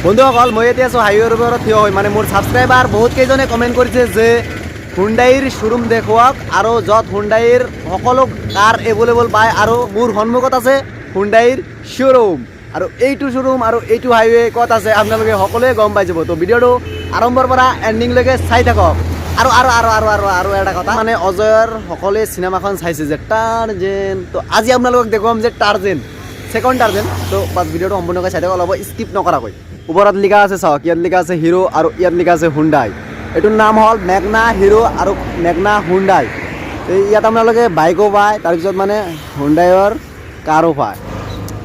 বন্ধুসকল মই এতিয়া আছোঁ হাইৱেৰ ওপৰত থিয় হৈ মানে মোৰ ছাবস্ক্ৰাইবাৰ বহুত কেইজনে কমেণ্ট কৰিছে যে হুণ্ডাইৰ শ্ব'ৰুম দেখুৱাওক আৰু য'ত হুণ্ডাইৰ সকলো কাৰ এভেইলেবল পায় আৰু মোৰ সন্মুখত আছে হুণ্ডাইৰ শ্ব'ৰুম আৰু এইটো শ্ব'ৰুম আৰু এইটো হাইৱে ক'ত আছে আপোনালোকে সকলোৱে গম পাই যাব। তো ভিডিঅ'টো আৰম্ভৰ পৰা এণ্ডিংলৈকে চাই থাকক। আৰু এটা কথা মানে অজয়ৰ সকলোৱে চিনেমাখন চাইছে যে টাৰ্জেন, তো আজি আপোনালোকক দেখুৱাম যে টাৰ্জেন ছেকেণ্ড টাৰ্জেন। তো বাছ ভিডিঅ'টো সম্পূৰ্ণকৈ চাই থাকক, অলপ স্কিপ নকৰাকৈ। ওপৰত লিখা আছে চাওক, ইয়াত লিখা আছে হিৰো আৰু ইয়াত লিখা আছে হুণ্ডাই। এইটোৰ নাম হ'ল মেগনা হিৰো আৰু মেগনা হুণ্ডাই। ইয়াত আপোনালোকে বাইকো পায়, তাৰপিছত মানে হুণ্ডাইৰ কাৰো পায়।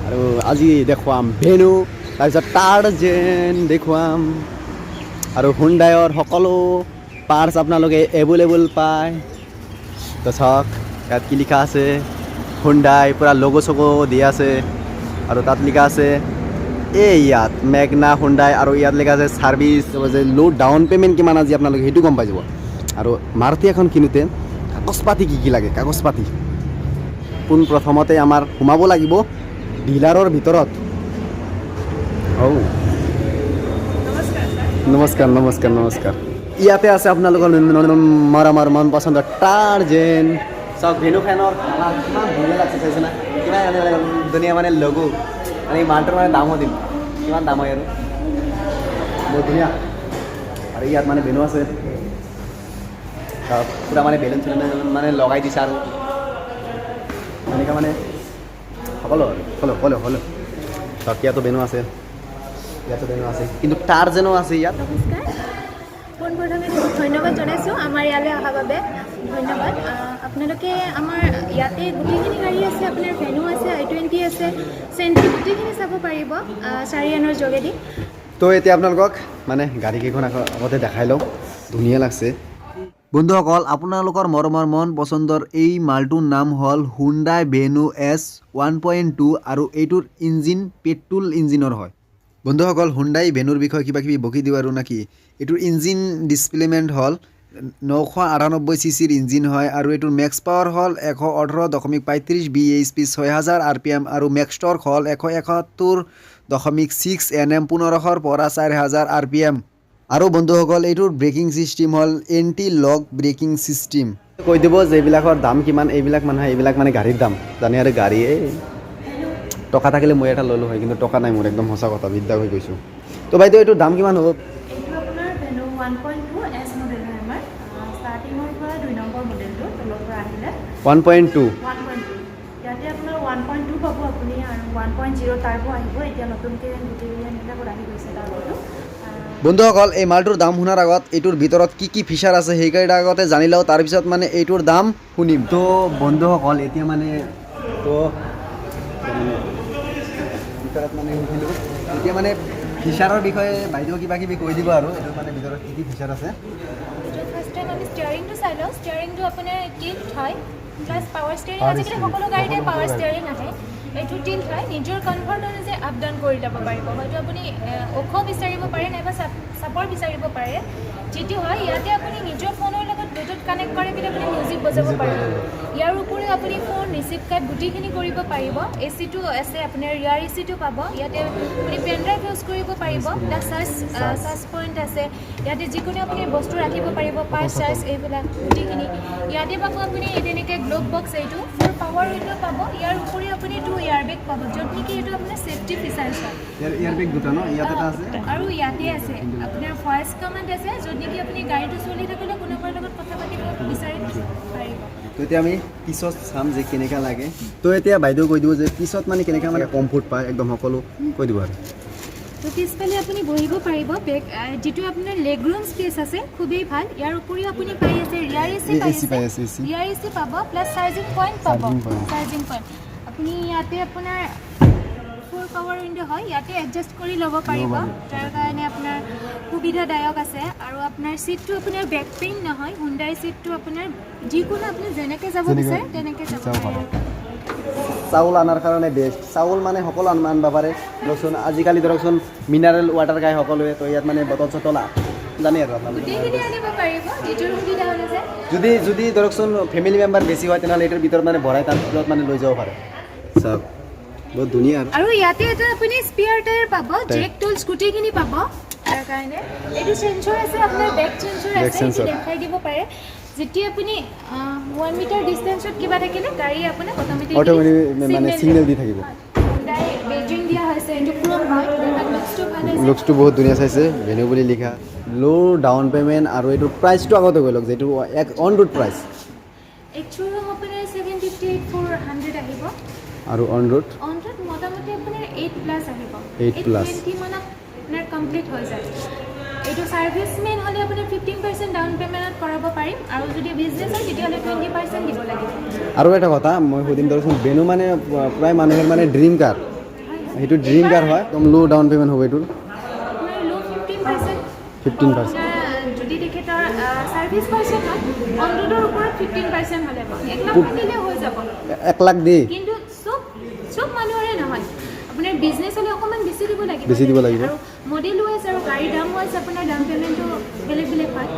আৰু আজি দেখুৱাম ভেনু, তাৰপিছত টাৰ্জেন দেখুৱাম আৰু হুণ্ডাইৰ সকলো পাৰ্টছ আপোনালোকে এভেইলেবল পায়। তো চাওক ইয়াত কি লিখা আছে হুণ্ডাই, পূৰা লগো চগো দিয়া আছে আৰু তাত লিখা আছে ইয়াত মেগনা হুণ্ডাই আৰু ইয়াত লিখা আছে ছাৰ্ভিচ যে ল' ডাউন পে'মেণ্ট কিমান আজি আপোনালোকে সেইটো গম পাই যাব। আৰু মাৰুতি এখন কিনোতে কাগজ পাতি কি লাগে, কাগজ পাতি পোনপ্ৰথমতে আমাৰ সোমাব লাগিব ডিলাৰৰ ভিতৰত। নমস্কাৰ নমস্কাৰ নমস্কাৰ। ইয়াতে আছে আপোনালোকৰ আমাৰ মন পচন্দৰ টাৰ্জেন। চাওক ভেনু ফেনৰ কিমান ধুনীয়া লাগছে, চাইছে না কিমান ধুনীয়া মানে লগো, মানে মালটোৰ মানে দামো দিম, কিমান দাম হয় আৰু বহুত ধুনীয়া। আৰু ইয়াত মানে ভেনু আছে, পূৰা মানে বেলুন চেলুন মানে লগাই দিছে আৰু এনেকৈ মানে সকলো চাওক ইয়াতো ভেনু আছে, ইয়াতো ভেনু আছে, কিন্তু টাৰ্জেনো আছে ইয়াত। পোনপ্ৰথমে ধন্যবাদ জনাইছোঁ আমাৰ ইয়ালৈ অহাৰ বাবে, ধন্যবাদ। আপোনালোকে আমাৰ ইয়াতে গোটেইখিনি গাড়ী আছে, আপোনাৰ ভেনু আছে, i20 আছে, চেণ্ট্ৰি, গোটেইখিনি চাব পাৰিব 4 আনৰ যোগেদি। তো এতিয়া আপোনালোকক মানে গাড়ীকেইখন আগতে দেখাই লওঁ, ধুনীয়া লাগছে। বন্ধুসকল আপোনালোকৰ মৰমৰ মন পচন্দৰ এই মালটোৰ নাম হ'ল হুণ্ডাই ভেনু S1.2 আৰু এইটোৰ ইঞ্জিন পেট্ৰল ইঞ্জিনৰ হয়। বন্ধুসকল হুণ্ডাই ভেনুৰ বিষয়ে কিবা কিবি বকি দিওঁ আৰু নাকি। এইটোৰ ইঞ্জিন ডিছপ্লেমেণ্ট হ'ল 998 চিচিৰ ইঞ্জিন হয় আৰু এইটোৰ মেক্স পাৱাৰ হ'ল 118.35 bhp 6000 rpm আৰু মেক্স টৰ্ক হ'ল 171.6 Nm 1500 পৰা 4000 rpm। আৰু বন্ধুসকল এইটোৰ ব্ৰেকিং ছিষ্টেম হ'ল এণ্টি লক ব্ৰেকিং ছিষ্টেম। কৈ দিব যে এইবিলাকৰ দাম কিমান, এইবিলাক মানুহে এইবিলাক মানে গাড়ীৰ দাম জানে আৰু গাড়ী টকা থাকিলে মই এটা ল'লোঁ হয়, কিন্তু টকা নাই মোৰ, একদম সঁচা কথা, বিদ্যা হৈ গৈছোঁ। তো বাইদেউ এইটোৰ দাম কিমান হ'ব? এইটো আপোনাৰ ভেনু 1.2 S মডেল হয় আমাৰ, ষ্টাৰ্টিঙৰ পৰা 2 নম্বৰ মডেলটো তলৰ পৰা আহিলে 1.2 ইয়াতে আপোনাৰ 1.2 পাব আপুনি, আৰু 1.0 টাৰ্বো আহিব। এতিয়া নতুনকৈ গোটেই ভেৰিয়েণ্টবিলাকত আহি গৈছে টাৰ্বোটো। বন্ধুসকল এই মালটোৰ দাম শুনাৰ আগত এইটোৰ ভিতৰত কি কি ফিচাৰ আছে সেইকেইটা আগতে জানি লওঁ, তাৰপিছত মানে এইটোৰ দাম শুনিম। তো বন্ধুসকল এতিয়া মানে ভিতৰত মানে শুনিলোঁ, এতিয়া মানে ফিচাৰৰ বিষয়ে বাইদেউ কিবা কিবি কৈ দিব আৰু এইটোৰ মানে ভিতৰত কি কি ফিচাৰ আছে। ফাৰ্ষ্ট টাইম আমি ষ্টিয়াৰিংটো চাই লওঁ। ষ্টিয়াৰিংটো আপোনাৰ টিল্ট হয়, প্লাছ পাৱাৰ ষ্টিয়াৰিং। আজিকালি সকলো গাড়ীতে পাৱাৰ ষ্টিয়াৰিং আহে। এইটো টিল্ট হয়, নিজৰ কমফৰ্ট অনুযায়ী আপ ডাউন কৰি যাব পাৰিব। হয়তো আপুনি ওখ বিচাৰিব পাৰে নাইবা চাপৰ বিচাৰিব পাৰে। যিটো হয় ইয়াতে আপুনি নিজৰ ফোনৰ লগত ব্লুটুথ কানেক্ট কৰি পেলাই আপুনি মিউজিক বজাব পাৰিব। ইয়াৰ উপৰিও আপুনি ফোন ৰিচিভ কাৰ্ড গোটেইখিনি কৰিব পাৰিব। এচিটো আছে, আপোনাৰ ৰিয়াৰ এচিটো পাব। ইয়াতে আপুনি পেন ড্ৰাইভ ইউজ কৰিব পাৰিব, প্লাছ চাৰ্জ পইণ্ট আছে। ইয়াতে যিকোনো আপুনি বস্তু ৰাখিব পাৰিব, পাৰ্চ চাৰ্জ এইবিলাক গোটেইখিনি ইয়াতে পাব। আপুনি তেনেকৈ গ্ল'ভ বক্স, এইটো ফুল পাৱাৰ উইণ্ডো পাব। ইয়াৰ উপৰিও আপুনি 2 এয়াৰবেগ পাব, য'ত নেকি এইটো আপোনাৰ ছেফটি ফিচাৰ্ছ হয়। এয়াৰবেগ দুটা ন ইয়াত এটা আছে, আৰু ইয়াতে আছে আপোনাৰ ভইচ কমাণ্ড আছে, য'ত নেকি আপুনি গাড়ীটো চলি থাকিলে কোনোবাৰ লগত কথা পাতিব বিচাৰি পাৰিব। তো এতিয়া আমি পিছত চাম যে কেনেকুৱা লাগে। তো এতিয়া বাইদেউ কৈ দিব যে পিছত মানে কেনেকুৱা মানে কমফৰ্ট পায়, একদম সকলো কৈ দিব আৰু। তো পিছফালে আপুনি বহিব পাৰিব, যিটো আপোনাৰ লেগ ৰুম স্পেচ আছে, খুবেই ভাল। ইয়াৰ উপৰিও আপুনি পাই আছে ৰিয়াৰ এচি ৰিয়াৰ এচি পাব, প্লাছ চাৰ্জিং পইণ্ট পাব। চাৰ্জিং পইণ্ট আপুনি ইয়াতে আপোনাৰ ফুল পাৱাৰ উইণ্ডো হয়, ইয়াতে এডজাষ্ট কৰি ল'ব পাৰিব, তাৰ কাৰণে আপোনাৰ সুবিধাদায়ক আছে। আৰু আপোনাৰ চিটটো আপোনাৰ বেক পেইন নহয়, হুণ্ডাই চিটটো আপোনাৰ যিকোনো আপুনি যেনেকৈ যাব বিচাৰে তেনেকৈ যাব পাৰে। চাউল আনাৰ কাৰণে বেষ্ট, চাউল মানে সকলো আনিব পাৰে। ধৰকচোন আজিকালি ধৰকচোন মিনাৰেল ৱাটাৰ খায় সকলোৱে, তো ইয়াত মানে বটল চটল জানে আৰু আপোনালোকে যদি ধৰকচোন ফেমিলি মেম্বাৰ বেছি হয় তেনেহ'লে এইটোৰ ভিতৰত মানে ভৰাই তাৰ ভিতৰত মানে লৈ যাব পাৰে। চাওক বহুত ধুনীয়া আৰু ইয়াতে এটা আপুনি স্পেয়াৰ টায়াৰ পাব, জেক টুলছ গোটেইখিনি পাব তাৰ কাৰণে। এইটো চেঞ্চৰ আছে, আপোনাৰ বেক চেঞ্চৰ আছে, এইটো দেখাই দিব পাৰে। যেতিয়া আপুনি 1 মিটাৰ ডিষ্টেঞ্চত কিবা থাকিলে গাড়ী আপোনাৰ অট'মেটিক মানে সিগনেল দি থাকিব। বেটাৰী দিয়া হৈছে, এইটো ক্ৰোম হয়, দেখাত লুকছটো ভাল আছে। লুকছটো বহুত ধুনীয়া চাইছে, ভেনু বুলি লিখা। ল' ডাউন পে'মেণ্ট আৰু এইটো প্ৰাইচটো আগতে কৈ লওক, যিটো অন ৰোড প্ৰাইচ। একচুৱেলি আপোনাৰ 758,400 আহিব আৰু অন ৰোড মোটামুটি আপোনাৰ 8+ আহিব। 8+। 820 মানত আপোনাৰ কমপ্লিট হৈ যায়। এইটো ছাৰ্ভিচমেন হ'লে আপোনাৰ 15% ডাউন পে'মেণ্টত কৰাব পাৰিম, আৰু যদি বিজনেছ হয় তেতিয়াহ'লে 20% দিব লাগিব। আৰু এটা কথা মই সুধিম ধৰকচোন, বেনু মানে প্ৰায় মানুহৰ মানে ড্ৰিম কাৰ, সেইটো ড্ৰিম কাৰ হয়, একদম ল' ডাউন পে'মেণ্ট হ'ব এইটোৰ। আপোনাৰ ল' 15%। 15%। যদি তেখেতৰ ছাৰ্ভিচ পাৰ্চন হয়, অন ৰোডৰ ওপৰত 15% হ'লে 1 লাখ দিলে হৈ যাব। 1 লাখ দি কিন্তু চব মানুহৰে নহয়, আপোনাৰ বিজনেছ হ'লে অকণমান বেছি দিব লাগিব। আৰু মডেল ৱাইজ আৰু গাড়ীৰ দাম ৱাইজ আপোনাৰ ডাউন পে'মেণ্টটো বেলেগ বেলেগ হয়।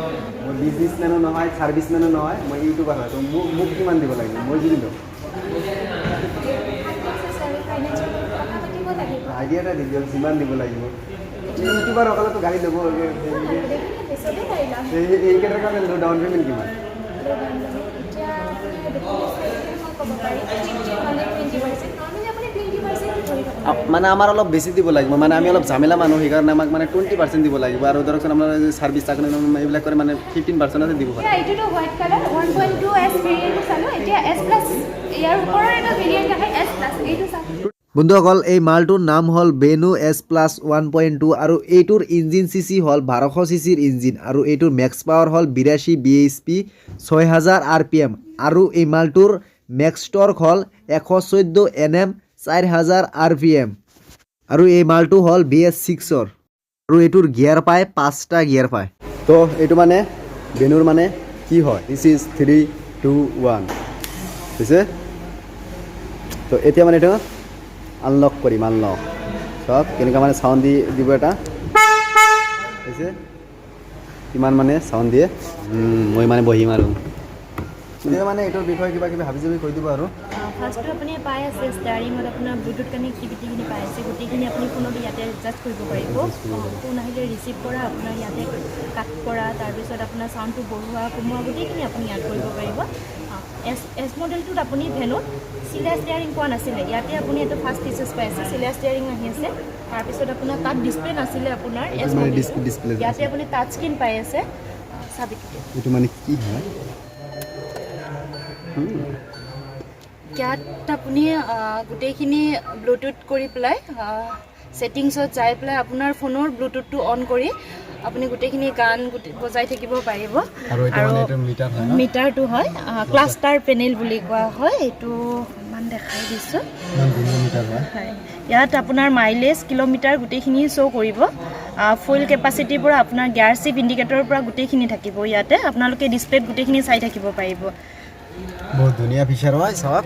মই বিজনেছমেনো নহয়, ছাৰ্ভিচমেনো নহয়, মই ইউটিউবাৰ হয়, তো মোক কিমান দিব লাগিব মই যদি দিওঁ? কথা পাতিব লাগিব। আইডিয়া এটা দি দিয়ক, যিমান দিব লাগিব। ইউটিউবাৰসকলেতো গাড়ী ল'ব, চবেই গাড়ী ল'ম। এইকেইটাৰ কাৰণে ডাউন পে'মেণ্ট কিমান? এতিয়া মই ক'ব পাৰিম 20%, নৰ্মেলি আপুনি 20% ধৰি থ'ব। মানে আমাৰ অলপ বেছি দিব লাগিব, মানে আমি অলপ ঝামেলা মানুহ, সেইকাৰণে আমাক মানে 20% দিব লাগিব। আৰু ধৰকচোন আপোনাৰ ছাৰ্ভিচ চাকৰি এইবিলাক কৰে মানে 15% দিব পাৰে। এইটোতো হোৱাইট কালাৰ 1.2 S ভেৰিয়েণ্টটো চালোঁ, এতিয়া S+, ইয়াৰ ওপৰৰ এটা ভেৰিয়েণ্ট আহে S+, এইটো চাওক। বন্ধুসকল, এই মালটোৰ নাম হ'ল বেনু S+ 1.2 আৰু এইটোৰ ইঞ্জিন CC হ'ল 1200 CCৰ ইঞ্জিন, আৰু এইটোৰ মেক্স পাৱাৰ হ'ল 82 bhp 6000 RPM, আৰু এই মালটোৰ মেক্স টৰ্ক হ'ল 114 Nm 4000 RPM, আৰু এই মালটো হ'ল BS6ৰ, আৰু এইটোৰ গিয়াৰ পায় 5টা গিয়াৰ পায়। তো এইটো মানে বেনুৰ মানে কি হয়, দিছ ইজ 3, 2, 1 হৈছে। তো এতিয়া মানে এইটো আনলক কৰিম, আনলক চব কেনেকুৱা মানে চাউণ্ড দিব এটা হৈছে, কিমান মানে চাউণ্ড দিয়ে। মই মানে বহিম আৰু এতিয়া মানে এইটোৰ বিষয়ে কিবা কিবি হাবি জাবি কৈ দিব। আৰু ফাৰ্ষ্টটো আপুনি পাই আছে ষ্টাৰিঙত আপোনাৰ ব্লুটুথ কানেক্টিভিটিখিনি পাই আছে, গোটেইখিনি আপুনি ফোনত ইয়াতে এডজাষ্ট কৰিব পাৰিব। ফোন আহিলে ৰিচিভ কৰা, আপোনাৰ ইয়াতে কাট কৰা, তাৰপিছত আপোনাৰ চাউণ্ডটো বঢ়োৱা কমোৱা গোটেইখিনি আপুনি ইয়াত কৰিব পাৰিব। এছ মডেলটোত আপুনি ভেনুত চিলা ষ্টেয়াৰিং পোৱা নাছিলে, ইয়াতে আপুনি এইটো ফাৰ্ষ্ট ফিচাৰ্ছ পাই আছে, চিলা ষ্টেয়াৰিং আহি আছে। তাৰপিছত আপোনাৰ তাত ডিছপ্লে নাছিলে, আপোনাৰ এছ মডেলটো ইয়াতে আপুনি টাচ স্ক্ৰীণ পাই আছে। এইটো মানে কি হয়, ইয়াত আপুনি গোটেইখিনি ব্লুটুথ কৰি পেলাই ছেটিংছত যাই পেলাই আপোনাৰ ফোনৰ ব্লুটুথটো অন কৰি আপুনি গোটেইখিনি গান বজাই থাকিব পাৰিব। আৰু মিটাৰটো হয় ক্লাষ্টাৰ পেনেল বুলি কোৱা হয়, এইটো ইমান দেখাই দিছোঁ। হয়, ইয়াত আপোনাৰ মাইলেজ কিলোমিটাৰ গোটেইখিনি শ্ব' কৰিব। ফুল কেপাচিটিৰ পৰা আপোনাৰ গিয়াৰ চিপ ইণ্ডিকেটৰৰ পৰা গোটেইখিনি থাকিব ইয়াতে, আপোনালোকে ডিছপ্লেত গোটেইখিনি চাই থাকিব পাৰিব। বহুত ধুনীয়া ফিচাৰ হয়, চাওক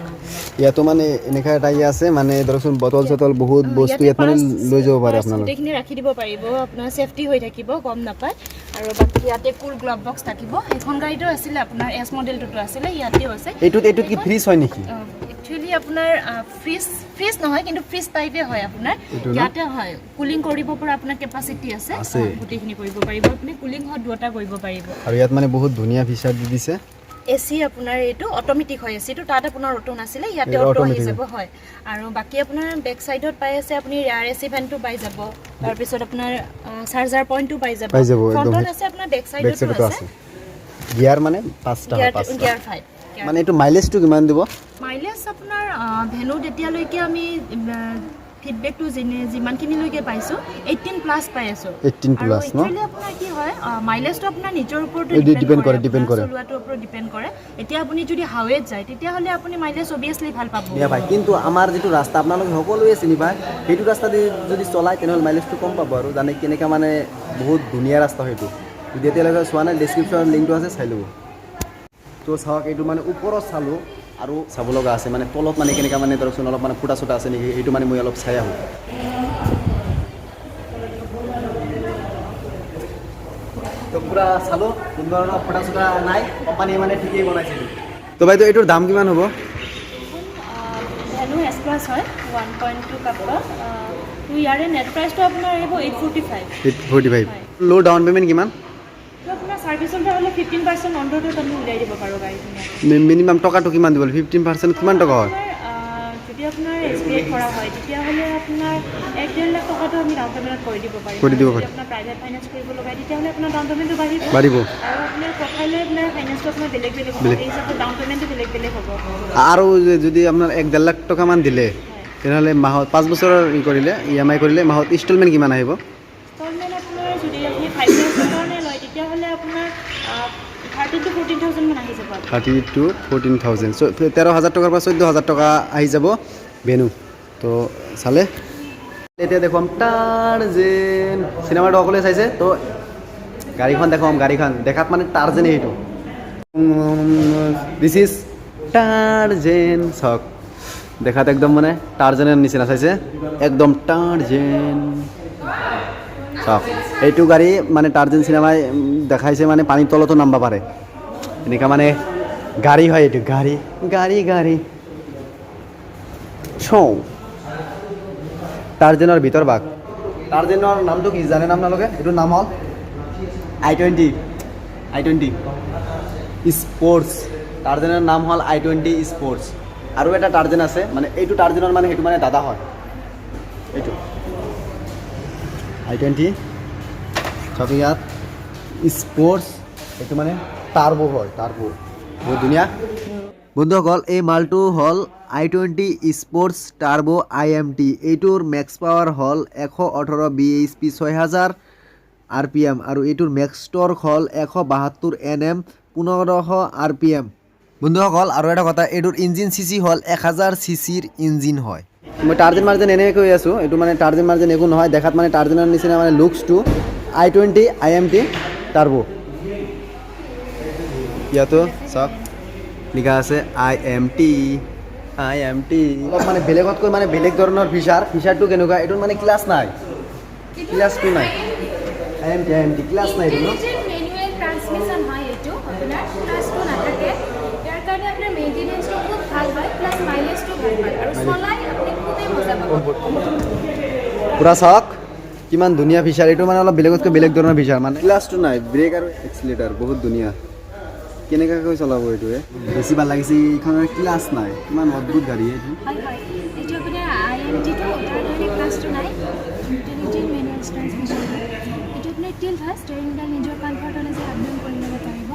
ইয়াতো মানে এনেকুৱা এটা আছে, মানে ধৰকচোন বটল চটল বহুত বস্তু ইয়াত মানে লৈ যাব পাৰে, আপোনালোকে গোটেইখিনি ৰাখি দিব পাৰিব, আপোনাৰ ছেফটি হৈ থাকিব, গম নাপায়। আৰু বাকী ইয়াতে কুল গ্লাভ বক্স থাকিব। এখন গাড়ীটো আছিলে আপোনাৰ এছ মডেলটোতো আছিলে, ইয়াতেও আছে। এইটোত কি ফ্ৰিজ হয় নেকি? একচুৱেলি আপোনাৰ ফ্ৰিজ নহয়, কিন্তু ফ্ৰিজ টাইপে হয়। আপোনাৰ ইয়াতে হয় কুলিং কৰিব পৰা আপোনাৰ কেপাচিটি আছে, গোটেইখিনি কৰিব পাৰিব আপুনি, কুলিং হট দুটা কৰিব পাৰিব। আৰু ইয়াত মানে বহুত ধুনীয়া ফিচাৰ দি দিছে। এচি আপোনাৰ এইটো অট'মেটিক হয়, এচিটো তাত আপোনাৰ অটো নাছিলে, ইয়াতে অটো আহি যাব। হয়, আৰু বাকী আপোনাৰ বেক চাইডত পাই আছে আপুনি ৰেয়াৰ এচি ফেনটো পাই যাব। তাৰপিছত আপোনাৰ চাৰ্জাৰ পইণ্টটো পাই যাব। ফ্ৰণ্টত আছে আপোনাৰ বেক চাইডতো আছে। গিয়াৰ মানে 5টা, গিয়াৰ 5। মানে এইটো মাইলেজটো কিমান দিব? মাইলেজ আপোনাৰ ভেনুত এতিয়ালৈকে আমি ফিডবেকটো যিমানখিনিলৈকে পাইছোঁ 18+ পাই আছোঁ। 18+ ন? আপোনাৰ কি হয়, মাইলেজটো আপোনাৰ নিজৰ ওপৰতো ডিপেণ্ড কৰে চলোৱাটোৰ ওপৰত ডিপেণ্ড কৰে। এতিয়া আপুনি যদি হাৱেত যায় তেতিয়াহ'লে আপুনি মাইলেজ অবিয়াছলি ভাল পাব। কিন্তু আমাৰ যিটো ৰাস্তা আপোনালোকে সকলোৱে চিনি পায়, সেইটো ৰাস্তা দি যদি চলায় তেনেহ'লে মাইলেজটো কম পাব। আৰু জানে কেনেকৈ মানে বহুত ধুনীয়া ৰাস্তা সেইটো, যদি এতিয়ালৈকে চোৱা নাই ডেছক্ৰিপশ্যনত লিংকটো আছে, চাই ল'ব। তো চাওক এইটো মানে ওপৰত চালোঁ আৰু চাব লগা আছে, মানে তলত মানে কেনেকৈ মানে ধৰকচোন অলপ মানে ফুটা চুটা আছে নেকি, সেইটো মানে মই অলপ চাই আহোঁ। তো পুৰা চালোঁ, কোনো ধৰণৰ ফুটা চুটা নাই, কোম্পানীয়ে মানে ঠিকেই বনাইছে। তো বাইদেউ এইটোৰ দাম কিমান হ'ব? ভেনু S+ হয়। 1.2 কাপৰ তো ইয়াৰে নেট প্ৰাইচটো আপোনাৰ আহিব 845 845 লো ডাউন পেমেন্ট কিমান তো আপোনাৰ সাৰ্ভিসৰ হ'লে 15% অন্ডৰটো আমি উলাই দিব পাৰো গাড়ীখনে মিনিমাম টকাটো কিমান দিব 15% কিমান টকা হয় যদি আপোনাৰ এক্সপিৰিয়েন্স কৰা হয় তেতিয়াহ'লে আপোনাৰ 1.5 লাখ টকাটো আমি ডাউন পেমেণ্ট কৰি দিব পাৰিম কৰি দিব পাৰিম। যদি আপোনাৰ প্ৰাইভেট ফাইনেন্স কৰিব লগাই তেতিয়াহ'লে আপোনাৰ ডাউন পেমেণ্টটো বাঢ়িব বাঢ়িব আৰু আপোনাৰ প্ৰফাইলে আপোনাৰ ফাইনেন্সটো আপোনাৰ বেলেগ বেলেগ হ'ব এই হিচাপত ডাউন পেমেণ্টটো বেলেগ বেলেগ হ'ব আৰু যদি আপোনাৰ 1.5 লাখ টকা মান দিলে তেনেহ'লে মাহত 5 বছৰৰ কৰিলে EMI কৰিলে মাহত ইনষ্টলমেণ্ট কিমান আহিব ইনষ্টলমেণ্ট আপোনাৰ যদি আপুনি 5 ইয়াৰ্ছৰ কাৰণে লয় তেতিয়াহ'লে আপোনাৰ 13,000 to 14,000 মান আহি যাব 30 to 14,000 13,000 টকাৰ পৰা 14,000 টকা আহি যাব ভেনু তো চালে এতিয়া দেখুৱাম টাৰ্জেন চিনেমাটো অকলে চাইছে তো গাড়ীখন দেখুৱাম গাড়ীখন দেখাত মানে টাৰ্জেনে এইটো দিছ ইজ টাৰ্জেন চাওক দেখাত একদম মানে টাৰ্জেনৰ নিচিনা চাইছে একদম টাৰ্জেন চাওক এইটো গাড়ী মানে টাৰ্জেন চিনেমাই দেখাইছে মানে পানীৰ তলতো নামিব পাৰে এনেকুৱা মানে গাড়ী হয় এইটো গাড়ী গাড়ী গাড়ী চৌ টাৰ্জেনৰ ভিতৰ ভাগ টাৰ্জেনৰ নামটো কি জানে আপোনালোকে এইটোৰ নাম হ'ল I20 স্পৰ্টছ টাৰ্জেনৰ নাম হ'ল I20 স্পৰ্টছ আৰু এটা টাৰ্জেন আছে মানে এইটো টাৰ্জেনৰ মানে সেইটো মানে দাদা হয় এইটো I20 চাওক ইয়াত স্পৰ্টছ এইটো মানে টাৰ্বো হয় টাৰ্বো বহুত ধুনীয়া বন্ধুসকল এই মালটো হ'ল I20 স্পৰ্টছ টাৰ্বো IMT এইটোৰ মেক্স পাৱাৰ হ'ল 118 bhp 6000 RPM আৰু এইটোৰ মেক্স টৰ্ক হ'ল 172 Nm 1500 RPM বন্ধুসকল আৰু এটা কথা এইটোৰ ইঞ্জিন চিচি হ'ল 1000 চিচিৰ ইঞ্জিন হয় মই টাৰ্জেন মাৰ্জেন এনেকৈ কৈ আছোঁ এইটো মানে টাৰ্জেন মাৰ্জেন একো নহয় দেখাত মানে টাৰ্জেনৰ নিচিনা মানে লুকছটো I20 IMT টাৰ্বো ইয়াতো চাওক লিখা আছে IMT অলপ মানে বেলেগতকৈ মানে বেলেগ ধৰণৰ ফিচাৰটো কেনেকুৱা এইটোত মানে ক্লাছ নাই ক্লাছটো নাই IMT ক্লাছ নাই এইটো ন মেনুৱেল ট্ৰান্সমিশ্যন হয় এইটো আপোনাৰ ক্লাছটো নাথাকে ইয়াৰ কাৰণে আপোনাৰ মেইনটেনেন্সটো খুব ভাল হয় প্লাছ মাইলেজটো ভাল হয় আৰু চলাই আপুনি খুবেই মজা পাব পুৰা চাওক কিমান ধুনীয়া ফিচাৰ এইটো মানে অলপ বেলেগতকৈ বেলেগ ধৰণৰ ফিচাৰ মানে ক্লাছটো নাই ব্ৰেক আৰু এক্সিলেটাৰ বহুত ধুনীয়া কেনেকৈ চলাব এইটোৱে বেছি ভাল লাগিছে এইখনৰ ক্লাছ নাই কিমান অদ্ভুত গাড়ী এইটো হয় হয় এইটো আপোনাৰ IMT-টো তাৰ কাৰণে ক্লাছটো নাই ইণ্টেলিজেণ্ট মেনুৱেল ট্ৰান্সমিশ্যন এইটো আপোনাৰ টিল হয় ষ্টেৰিংডাল নিজৰ কমফৰ্ট অনুযায়ী আপডাউন কৰি ল'ব পাৰিব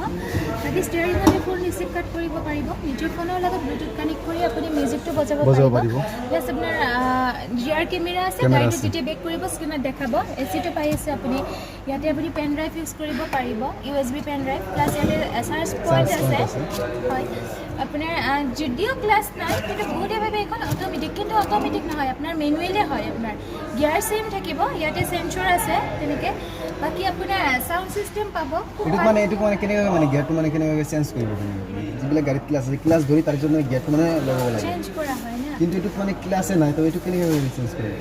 বাকী ষ্টেৰিঙতে ফুল ৰিচিভ কাট কৰিব পাৰিব নিজৰ ফোনৰ লগত ব্লুটুথ কানেক্ট কৰি আপুনি মিউজিকটো বজাব পাৰিব প্লাছ আপোনাৰ ৰিয়াৰ কেমেৰা আছে গাড়ীটো যেতিয়া বেক কৰিব স্ক্ৰীণত দেখাব AC-টো পাই আছে আপুনি ইয়াতে আপুনি পেন ড্ৰাইভ ইউজ কৰিব পাৰিব USB পেন ড্ৰাইভ প্লাছ ইয়াতে চাৰ্জ পইণ্ট আছে হয় আপোনাৰ যদিও ক্লাছ নাই কিন্তু বহুতে ভাবে এইখন অট'মেটিক কিন্তু অট'মেটিক নহয় আপোনাৰ মেনুৱেলে হয় আপোনাৰ গিয়াৰ চেম থাকিব ইয়াতে চেঞ্চৰ আছে তেনেকৈ বাকী আপোনাৰ চাউণ্ড চিষ্টেম পাব এইটোত মানে এইটো মানে কেনেকৈ মানে গিয়াৰটো মানে কেনেকৈ চেঞ্জ কৰিব যিবিলাক গাড়ীত ক্লাছ আছে ক্লাছ ধৰি তাৰপিছত মানে গিয়াৰটো মানে লগাব লাগে চেঞ্জ কৰা হয় না কিন্তু এইটোত মানে ক্লাছে নাই তো এইটো কেনেকৈ চেঞ্জ কৰিব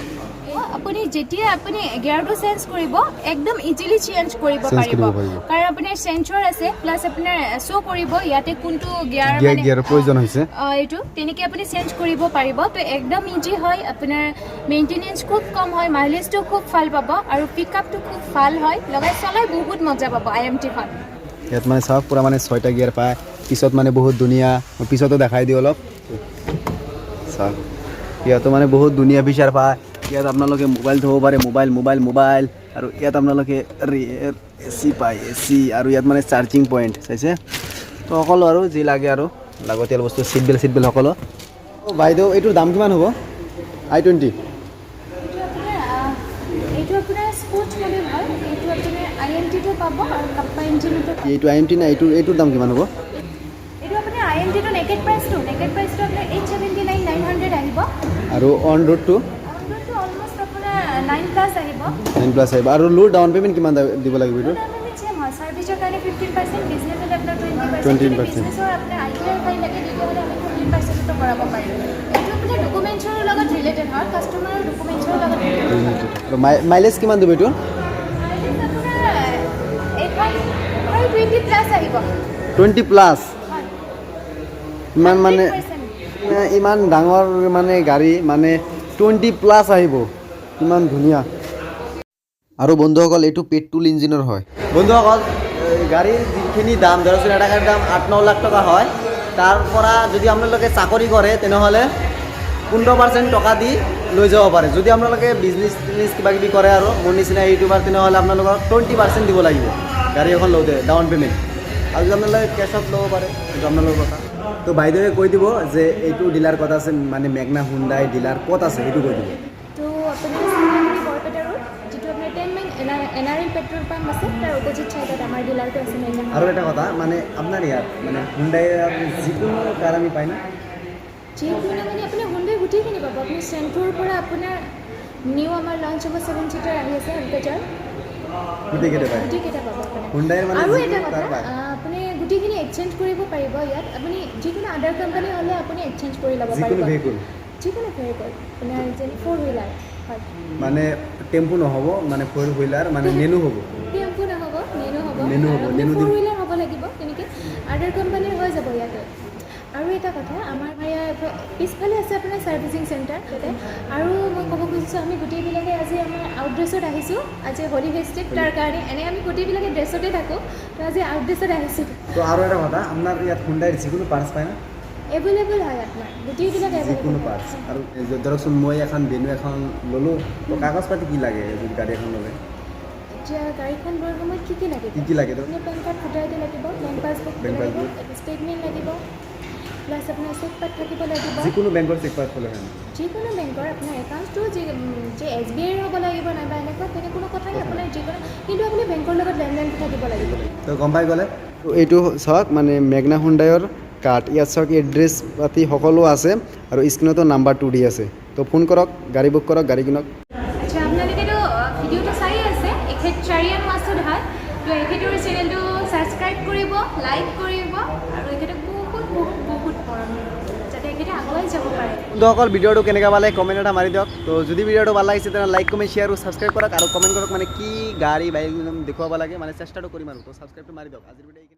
আপুনি যেতিয়া আপুনি গিয়াৰটো চেঞ্জ কৰিব একদম ইজিলি চেঞ্জ কৰিব পাৰিব কাৰণ আপোনাৰ চেঞ্চৰ আছে প্লাছ আপোনাৰ শ্ব' কৰিব ইয়াতে কোনটো গিয়াৰৰ প্ৰয়োজন হৈছে এইটো তেনেকৈ আপুনি চেঞ্জ কৰিব পাৰিব তো একদম ইজি হয় আপোনাৰ মেইনটেনেন্স খুব কম হয় মাইলেজটো খুব ভাল পাব আৰু পিক আপটো খুব ভাল হয় লগাই চলাই বহুত মজা পাব IMT-খন ইয়াত মানে চাওক পূৰা মানে 6টা গিয়াৰ পায় পিছত মানে বহুত ধুনীয়া পিছতো দেখাই দিওঁ অলপ চাওক ইয়াতো মানে বহুত ধুনীয়া ফিচাৰ পায় ইয়াত আপোনালোকে মোবাইল থ'ব পাৰে মোবাইল আৰু ইয়াত আপোনালোকে AC পায় AC আৰু ইয়াত মানে চাৰ্জিং পইণ্ট চাইছে তো সকলো আৰু যি লাগে আৰু লাগতিয়াল বস্তু চিট বেল্ট সকলো বাইদেউ এইটোৰ দাম কিমান হ'ব I20 এইটো আপোনাৰ স্পৰ্টছ মডেল হয় এইটো আপোনাৰ IMT-টো পাব আৰু কাপ্পা ইঞ্জিনটো এইটো IMT নাই এইটোৰ দাম কিমান হ'ব এইটো আপোনাৰ IMT-টো নেকেড প্ৰাইচটো আপোনাৰ 879,900 আহিব আৰু অন ৰোডটো অলমষ্ট আপোনাৰ 9+ আহিব 9+ আহিব আৰু লো ডাউন পে'মেণ্ট কিমান দিব লাগিব এইটো সাৰ্ভিসৰ কাৰণে 15% বিজনেছ হ'লে আপোনাৰ 20% বিজনেছৰ আপোনাৰ ITR ফাইল লাগে তেতিয়াহ'লে আমি 15%টো কৰাব পাৰিম এইটো আপোনাৰ ডকুমেণ্টছৰ লগত ৰিলেটেড হয় কাষ্টমাৰৰ ডকুমেণ্টছৰ লগত আৰু মাইলেজ কিমান দিব এইটো আপোনাৰ 20+ আহিব 20+ ইমান মানে ইমান ডাঙৰ মানে গাড়ী মানে 20+ আহিব, কিমান ধুনীয়া। আৰু বন্ধুসকল এইটো পেট্ৰল ইঞ্জিনৰ হয়। বন্ধুসকল গাড়ীৰ যিখিনি দাম ধৰকচোন এটা গাড়ীৰ দাম 8-9 লাখ টকা হয়, তাৰ পৰা যদি আপোনালোকে চাকৰি কৰে তেনেহ'লে 15% টকা দি লৈ যাব পাৰে। যদি আপোনালোকে বিজনেছ কিবা কিবি কৰে আৰু মোৰ নিচিনা ইউটিউবাৰ তেনেহ'লে আপোনালোকক 20% দিব লাগিব গাড়ী এখন লওঁতে ডাউন পে'মেণ্ট। আৰু যদি আপোনালোকে কেছত ল'ব পাৰে সেইটো আপোনালোকৰ কথা। তো বাইদেৱে কৈ দিব যে এইটো ডিলাৰ ক'ত আছে, মানে মেগনা হুণ্ডাই ডিলাৰ ক'ত আছে সেইটো কৈ দিব। তো আপোনাৰ চিলিগুৰি বৰপেটা ৰোড, যিটো আপোনাৰ 10 মাইল NRL পেট্ৰল পাম্প আছে, তাৰ অপজিট চাইডত আমাৰ ডিলাৰটো আছে মেগনা। আৰু এটা কথা মানে আপোনাৰ ইয়াত মানে হুণ্ডাইৰ যিকোনো কাৰ আমি পাই না? যিকোনো মানে আপোনাৰ হুণ্ডাই গোটেইখিনি পাব। আপুনি চেণ্ট্ৰোৰ পৰা আপোনাৰ নিউ আমাৰ লঞ্চ হ'ব 7 চিটাৰ আহি আছে এলকাজাৰ, গোটেইকেইটা পায় গোটেইকেইটা পাব আপোনাৰ। হুণ্ডাইৰ মানে আৰু এটা যিকোনো কথা, কাৰ পায়। আপুনি গোটেইখিনি এক্সচেঞ্জ কৰিব পাৰিব ইয়াত। আপুনি যিকোনো আদাৰ কোম্পানী হ'লে আপুনি এক্সচেঞ্জ কৰি ল'ব পাৰিব। যিকোনো ভেহিকুল যিকোনো ভেহিকল আপোনাৰ যেনে 4 হুইলাৰ হয়, মানে টেম্পু নহ'ব, মানে 4 হুইলাৰ মানে নেনো হ'ব। টেম্পু নহ'ব, নেনো হ'ব, নেনো হ'ব, নেনো 4 হুইলাৰ হ'ব লাগিব তেনেকৈ। আদাৰ কোম্পানীৰ হৈ যাব ইয়াতে। আৰু এটা কথা, আমাৰ ইয়াত পিছফালে আছে আপোনাৰ ছাৰ্ভিচিং চেণ্টাৰ তাতে। আৰু মই ক'ব খুজিছোঁ আমি গোটেইবিলাকে আজি আমাৰ আউট ড্ৰেছত আহিছোঁ, আজি হোলী ফেষ্টিভ তাৰ কাৰণে। এনেই আমি গোটেইবিলাকে ড্ৰেছতে থাকোঁ, তো আজি আউট ড্ৰেছত আহিছোঁ। তো আৰু এটা কথা, আপোনাৰ ইয়াত হুণ্ডাইৰ যিকোনো পাৰ্টছ পায় না? এভেইলেবল হয় আপোনাৰ গোটেইবিলাক যিকোনো এভেইলেবল পাৰ্টছ। আৰু ধৰকচোন মই এখন ভেনু এখন ল'লোঁ, তো কাগজ পাতি কি লাগে যদি গাড়ী এখন ল'লে? এতিয়া গাড়ীখন লোৱাৰ সময়ত কি লাগিব? কি লাগে তো? আপুনি পেন কাৰ্ড ফটো আইডি লাগিব, বেংক পাছবুক বেংক লাগিব, পাছবুক। ষ্টেটমেণ্ট লাগিব, প্লাছ আপোনাৰ চেক পাত থাকিব লাগিব। যিকোনো বেংকৰ চেক পাৰ্ট হ'লে হয় না? যিকোনো বেংকৰ আপোনাৰ একাউণ্টটো যে SBI ৰ হ'ব লাগিব নাইবা এনেকুৱা তেনে কোনো কথা নাই। আপোনাৰ যিকোনো, কিন্তু আপুনি বেংকৰ লগত লেনদেন থাকিব লাগিব। তো গম পাই গ'লে। তো এইটো চাওক মানে মেগনা হুণ্ডাইৰ কাৰ্ড, ইয়াত চাওক এড্ৰেছ পাতি সকলো আছে আৰু স্ক্ৰীণতো নাম্বাৰটো দি আছে। তো ফোন কৰক, গাড়ী বুক কৰক, গাড়ী কিনক। আচ্ছা, আপোনালোকেতো ভিডিঅ'টো চাই আছে, এখেত চাৰিয়ান মাছুদ হয়। তো এখেতৰ চেনেলটো ছাবস্ক্ৰাইব কৰিব, লাইক কৰিব আৰু এখেতক বহুত বহুত বহুত মৰম যাতে এখেতে আগুৱাই যাব পাৰে। বন্ধুসকল ভিডিঅ'টো কেনেকুৱা পালে কমেণ্ট এটা মাৰি দিয়ক। তো যদি ভিডিঅ'টো ভাল লাগিছে তেনেহ'লে লাইক কমেণ্ট শ্বেয়াৰ আৰু ছাবস্ক্ৰাইব কৰক আৰু কমেণ্ট কৰক মানে কি গাড়ী বাইক দেখুৱাব লাগে, মানে চেষ্টাটো কৰিম আৰু। তো ছাবস্ক্ৰাইবটো মাৰি দিয়ক। আজিৰ ভিডিঅ'